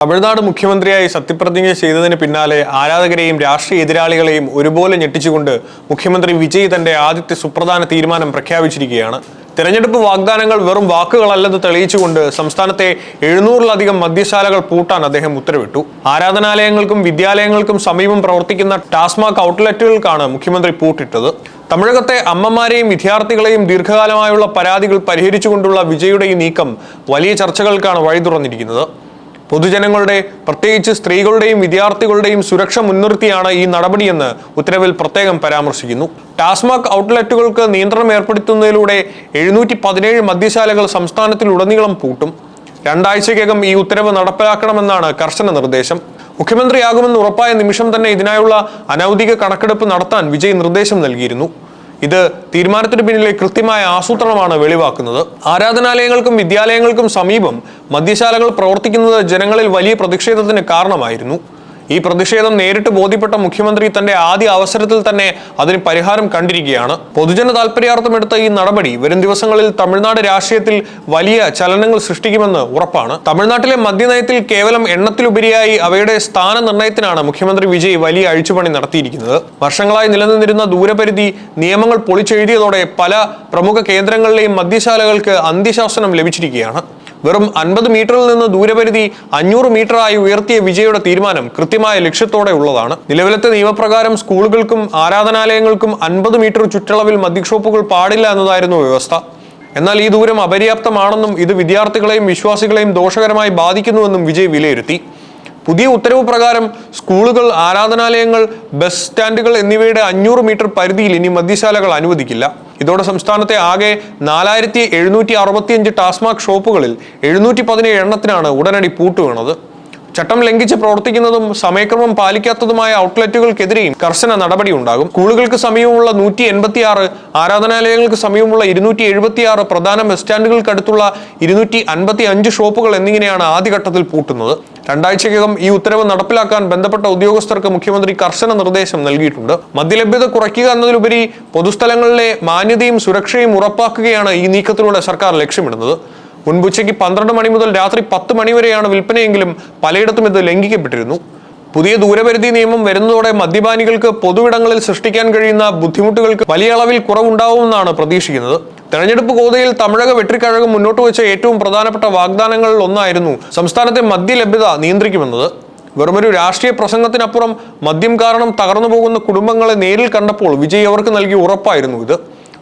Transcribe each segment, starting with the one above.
തമിഴ്നാട് മുഖ്യമന്ത്രിയായി സത്യപ്രതിജ്ഞ ചെയ്തതിന് പിന്നാലെ ആരാധകരെയും രാഷ്ട്രീയ എതിരാളികളെയും ഒരുപോലെ ഞെട്ടിച്ചുകൊണ്ട് മുഖ്യമന്ത്രി വിജയ് തന്റെ ആദ്യത്തെ സുപ്രധാന തീരുമാനം പ്രഖ്യാപിച്ചിരിക്കുകയാണ്. തെരഞ്ഞെടുപ്പ് വാഗ്ദാനങ്ങൾ വെറും വാക്കുകളല്ലെന്ന് തെളിയിച്ചുകൊണ്ട് സംസ്ഥാനത്തെ 700-ലധികം മദ്യശാലകൾ പൂട്ടാൻ അദ്ദേഹം ഉത്തരവിട്ടു. ആരാധനാലയങ്ങൾക്കും വിദ്യാലയങ്ങൾക്കും സമീപം പ്രവർത്തിക്കുന്ന ടാസ്മാക് ഔട്ട്ലെറ്റുകൾക്കാണ് മുഖ്യമന്ത്രി പൂട്ടിട്ടത്. തമിഴകത്തെ അമ്മമാരെയും വിദ്യാർത്ഥികളെയും ദീർഘകാലമായുള്ള പരാതികൾ പരിഹരിച്ചുകൊണ്ടുള്ള വിജയുടെ ഈ നീക്കം വലിയ ചർച്ചകൾക്കാണ് വഴി തുറന്നിരിക്കുന്നത്. പൊതുജനങ്ങളുടെ, പ്രത്യേകിച്ച് സ്ത്രീകളുടെയും വിദ്യാർത്ഥികളുടെയും സുരക്ഷ മുൻനിർത്തിയാണ് ഈ നടപടിയെന്ന് ഉത്തരവിൽ പ്രത്യേകം പരാമർശിക്കുന്നു. ടാസ്മാക് ഔട്ട്ലെറ്റുകൾക്ക് നിയന്ത്രണം ഏർപ്പെടുത്തുന്നതിലൂടെ 717 മദ്യശാലകൾ സംസ്ഥാനത്തിലുടനീളം പൂട്ടും. 2 ആഴ്ചയ്ക്കകം ഈ ഉത്തരവ് നടപ്പിലാക്കണമെന്നാണ് കർശന നിർദ്ദേശം. മുഖ്യമന്ത്രിയാകുമെന്ന് ഉറപ്പായ നിമിഷം തന്നെ ഇതിനായുള്ള അനൗദ്യോഗിക കണക്കെടുപ്പ് നടത്താൻ വിജയ് നിർദ്ദേശം നൽകിയിരുന്നു. ഇത് തീരുമാനത്തിന് പിന്നിലെ കൃത്യമായ ആസൂത്രണമാണ് വെളിവാക്കുന്നത്. ആരാധനാലയങ്ങൾക്കും വിദ്യാലയങ്ങൾക്കും സമീപം മദ്യശാലകൾ പ്രവർത്തിക്കുന്നത് ജനങ്ങളിൽ വലിയ പ്രതിഷേധത്തിന് കാരണമായിരുന്നു. ഈ പ്രതിഷേധം നേരിട്ട് ബോധ്യപ്പെട്ട മുഖ്യമന്ത്രി തന്റെ ആദ്യ അവസരത്തിൽ തന്നെ അതിന് പരിഹാരം കണ്ടിരിക്കുകയാണ്. പൊതുജന താൽപര്യാർത്ഥം എടുത്ത ഈ നടപടി വരും ദിവസങ്ങളിൽ തമിഴ്നാട് രാഷ്ട്രീയത്തിൽ വലിയ ചലനങ്ങൾ സൃഷ്ടിക്കുമെന്ന് ഉറപ്പാണ്. തമിഴ്നാട്ടിലെ മദ്യനയത്തിൽ കേവലം എണ്ണത്തിലുപരിയായി അവയുടെ സ്ഥാന നിർണയത്തിനാണ് മുഖ്യമന്ത്രി വിജയ് വലിയ അഴിച്ചുപണി നടത്തിയിരിക്കുന്നത്. വർഷങ്ങളായി നിലനിന്നിരുന്ന ദൂരപരിധി നിയമങ്ങൾ പൊളിച്ചെഴുതിയതോടെ പല പ്രമുഖ കേന്ദ്രങ്ങളിലെയും മദ്യശാലകൾക്ക് അന്ത്യശാസനം ലഭിച്ചിരിക്കുകയാണ്. വെറും 50 മീറ്ററിൽ നിന്ന് ദൂരപരിധി 500 മീറ്ററായി ഉയർത്തിയ വിജയുടെ തീരുമാനം കൃത്യമായ ലക്ഷ്യത്തോടെ ഉള്ളതാണ്. നിലവിലത്തെ നിയമപ്രകാരം സ്കൂളുകൾക്കും ആരാധനാലയങ്ങൾക്കും 50 മീറ്റർ ചുറ്റളവിൽ മദ്യഷോപ്പുകൾ പാടില്ല എന്നതായിരുന്നു വ്യവസ്ഥ. എന്നാൽ ഈ ദൂരം അപര്യാപ്തമാണെന്നും ഇത് വിദ്യാർത്ഥികളെയും വിശ്വാസികളെയും ദോഷകരമായി ബാധിക്കുന്നുവെന്നും വിജയ് വിലയിരുത്തി. പുതിയ ഉത്തരവ് പ്രകാരം സ്കൂളുകൾ, ആരാധനാലയങ്ങൾ, ബസ് സ്റ്റാൻഡുകൾ എന്നിവയുടെ 500 മീറ്റർ പരിധിയിൽ ഇനി മദ്യശാലകൾ അനുവദിക്കില്ല. ഇതോടെ സംസ്ഥാനത്തെ ആകെ 4765 ടാസ്മാക് ഷോപ്പുകളിൽ 717 എണ്ണത്തിനാണ് ഉടനടി പൂട്ടുവീണത്. ചട്ടം ലംഘിച്ച് പ്രവർത്തിക്കുന്നതും സമയക്രമം പാലിക്കാത്തതുമായ ഔട്ട്ലെറ്റുകൾക്കെതിരെയും കർശന നടപടി ഉണ്ടാകും. സ്കൂളുകൾക്ക് സമീപമുള്ള 186, ആരാധനാലയങ്ങൾക്ക് സമീപമുള്ള 276, പ്രധാന ബസ് സ്റ്റാൻഡുകൾക്കടുത്തുള്ള 255 ഷോപ്പുകൾ എന്നിങ്ങനെയാണ് ആദ്യഘട്ടത്തിൽ പൂട്ടുന്നത്. 2 ആഴ്ചയ്ക്കകം ഈ ഉത്തരവ് നടപ്പിലാക്കാൻ ബന്ധപ്പെട്ട ഉദ്യോഗസ്ഥർക്ക് മുഖ്യമന്ത്രി കർശന നിർദ്ദേശം നൽകിയിട്ടുണ്ട്. മദ്യലഭ്യത കുറയ്ക്കുക എന്നതിലുപരി പൊതുസ്ഥലങ്ങളിലെ മാന്യതയും സുരക്ഷയും ഉറപ്പാക്കുകയാണ് ഈ നീക്കത്തിലൂടെ സർക്കാർ ലക്ഷ്യമിടുന്നത്. മുൻപുച്ചയ്ക്ക് 12 മണി മുതൽ രാത്രി 10 മണി വരെയാണ് വിൽപ്പനയെങ്കിലും പലയിടത്തും ഇത് ലംഘിക്കപ്പെട്ടിരുന്നു. പുതിയ ദൂരപരിധി നിയമം വരുന്നതോടെ മദ്യപാനികൾക്ക് പൊതുവിടങ്ങളിൽ സൃഷ്ടിക്കാൻ കഴിയുന്ന ബുദ്ധിമുട്ടുകൾക്ക് വലിയ അളവിൽ കുറവുണ്ടാവുമെന്നാണ് പ്രതീക്ഷിക്കുന്നത്. തെരഞ്ഞെടുപ്പ് ഗോതയിൽ തമിഴക വെട്രിക്കഴകം മുന്നോട്ട് വെച്ച ഏറ്റവും പ്രധാനപ്പെട്ട വാഗ്ദാനങ്ങളിൽ ഒന്നായിരുന്നു സംസ്ഥാനത്തെ മദ്യലഭ്യത നിയന്ത്രിക്കുമെന്നത്. വെറുമൊരു രാഷ്ട്രീയ പ്രസംഗത്തിനപ്പുറം മദ്യം കാരണം തകർന്നു പോകുന്ന കുടുംബങ്ങളെ നേരിൽ കണ്ടപ്പോൾ വിജയ് അവർക്ക് നൽകിയ ഉറപ്പായിരുന്നു ഇത്.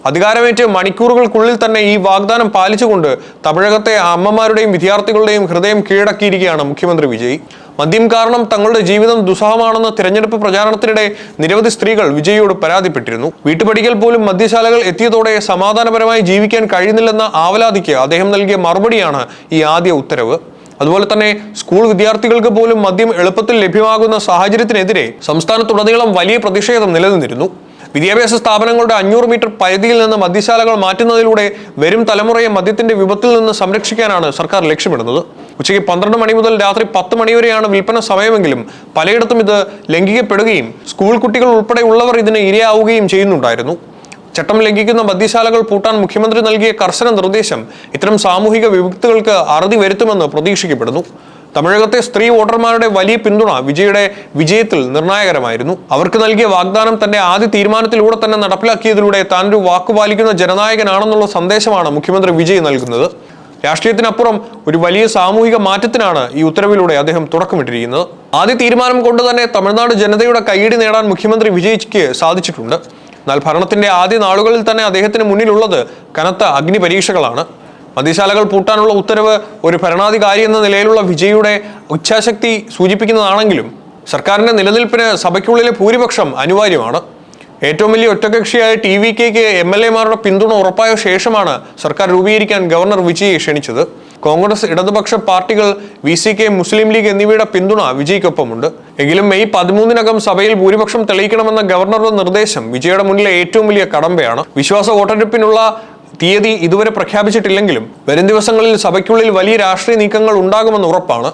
അധികാരമേറ്റ് മണിക്കൂറുകൾക്കുള്ളിൽ തന്നെ ഈ വാഗ്ദാനം പാലിച്ചുകൊണ്ട് തമിഴകത്തെ അമ്മമാരുടെയും വിദ്യാർത്ഥികളുടെയും ഹൃദയം കീഴടക്കിയിരിക്കുകയാണ് മുഖ്യമന്ത്രി വിജയ്. മദ്യം കാരണം തങ്ങളുടെ ജീവിതം ദുസ്സഹമാണെന്ന തിരഞ്ഞെടുപ്പ് പ്രചാരണത്തിനിടെ നിരവധി സ്ത്രീകൾ വിജയിയോട് പരാതിപ്പെട്ടിരുന്നു. വീട്ടുപടിക്കൽ പോലും മദ്യശാലകൾ എത്തിയതോടെ സമാധാനപരമായി ജീവിക്കാൻ കഴിയുന്നില്ലെന്ന ആവലാതിക്ക് അദ്ദേഹം നൽകിയ മറുപടിയാണ് ഈ ആദ്യ ഉത്തരവ്. അതുപോലെ തന്നെ സ്കൂൾ വിദ്യാർത്ഥികൾക്ക് പോലും മദ്യം എളുപ്പത്തിൽ ലഭ്യമാകുന്ന സാഹചര്യത്തിനെതിരെ സംസ്ഥാനത്തുടനീളം വലിയ പ്രതിഷേധം നിലനിന്നിരുന്നു. വിദ്യാഭ്യാസ സ്ഥാപനങ്ങളുടെ 500 മീറ്റർ പരിധിയിൽ നിന്ന് മദ്യശാലകൾ മാറ്റുന്നതിലൂടെ വരും തലമുറയെ മദ്യത്തിന്റെ വിപത്തിൽ നിന്ന് സംരക്ഷിക്കാനാണ് സർക്കാർ ലക്ഷ്യമിടുന്നത്. ഉച്ചയ്ക്ക് 12 മണി മുതൽ രാത്രി 10 മണി വരെയാണ് വിൽപ്പന സമയമെങ്കിലും പലയിടത്തും ഇത് ലംഘിക്കപ്പെടുകയും സ്കൂൾ കുട്ടികൾ ഉൾപ്പെടെയുള്ളവർ ഇതിന് ഇരയാവുകയും ചെയ്യുന്നുണ്ടായിരുന്നു. ചട്ടം ലംഘിക്കുന്ന മദ്യശാലകൾ പൂട്ടാൻ മുഖ്യമന്ത്രി നൽകിയ കർശന നിർദ്ദേശം ഇത്തരം സാമൂഹിക വിപത്തുകൾക്ക് അറുതി വരുത്തുമെന്ന് പ്രതീക്ഷിക്കപ്പെടുന്നു. തമിഴകത്തെ സ്ത്രീ വോട്ടർമാരുടെ വലിയ പിന്തുണ വിജയുടെ വിജയത്തിൽ നിർണായകരമായിരുന്നു. അവർക്ക് നൽകിയ വാഗ്ദാനം തന്റെ ആദ്യ തീരുമാനത്തിലൂടെ തന്നെ നടപ്പിലാക്കിയതിലൂടെ താനൊരു വാക്കുപാലിക്കുന്ന ജനനായകനാണെന്നുള്ള സന്ദേശമാണ് മുഖ്യമന്ത്രി വിജയ് നൽകുന്നത്. രാഷ്ട്രീയത്തിനപ്പുറം ഒരു വലിയ സാമൂഹിക മാറ്റത്തിനാണ് ഈ ഉത്തരവിലൂടെ അദ്ദേഹം തുടക്കമിട്ടിരിക്കുന്നത്. ആദ്യ തീരുമാനം കൊണ്ട് തന്നെ തമിഴ്നാട് ജനതയുടെ കയ്യടി നേടാൻ മുഖ്യമന്ത്രി വിജയ്ക്ക് സാധിച്ചിട്ടുണ്ട്. എന്നാൽ ഭരണത്തിന്റെ ആദ്യ നാളുകളിൽ തന്നെ അദ്ദേഹത്തിന് മുന്നിലുള്ളത് കനത്ത അഗ്നി പരീക്ഷകളാണ്. മദ്യശാലകൾ പൂട്ടാനുള്ള ഉത്തരവ് ഒരു ഭരണാധികാരി എന്ന നിലയിലുള്ള വിജയുടെ ഇച്ഛാശക്തി സൂചിപ്പിക്കുന്നതാണെങ്കിലും സർക്കാരിന്റെ നിലനിൽപ്പിന് സഭയ്ക്കുള്ളിലെ ഭൂരിപക്ഷം അനിവാര്യമാണ്. ഏറ്റവും വലിയ ഒറ്റകക്ഷിയായ TVKക്ക് MLA-മാരുടെ പിന്തുണ ഉറപ്പായ ശേഷമാണ് സർക്കാർ രൂപീകരിക്കാൻ ഗവർണർ വിജയെ ക്ഷണിച്ചത്. കോൺഗ്രസ്, ഇടതുപക്ഷ പാർട്ടികൾ, VCK, മുസ്ലിം ലീഗ് എന്നിവയുടെ പിന്തുണ വിജയ്ക്കൊപ്പമുണ്ട്. എങ്കിലും മെയ് 13-നകം സഭയിൽ ഭൂരിപക്ഷം തെളിയിക്കണമെന്ന ഗവർണറുടെ നിർദ്ദേശം വിജയുടെ മുന്നിലെ ഏറ്റവും വലിയ കടമ്പയാണ്. വിശ്വാസ വോട്ടെടുപ്പിനുള്ള തീയതി ഇതുവരെ പ്രഖ്യാപിച്ചിട്ടില്ലെങ്കിലും വരും ദിവസങ്ങളിൽ സഭയ്ക്കുള്ളിൽ വലിയ രാഷ്ട്രീയ നീക്കങ്ങൾ ഉണ്ടാകുമെന്ന് ഉറപ്പാണ്.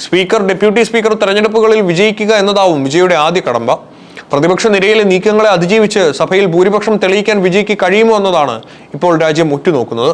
സ്പീക്കർ, ഡെപ്യൂട്ടി സ്പീക്കർ തെരഞ്ഞെടുപ്പുകളിൽ വിജയിക്കുക എന്നതാവും വിജയുടെ ആദ്യ കടമ്പ. പ്രതിപക്ഷ നിരയിലെ നീക്കങ്ങളെ അതിജീവിച്ച് സഭയിൽ ഭൂരിപക്ഷം തെളിയിക്കാൻ വിജയ്ക്ക് കഴിയുമോ എന്നതാണ് ഇപ്പോൾ രാജ്യം ഉറ്റുനോക്കുന്നത്.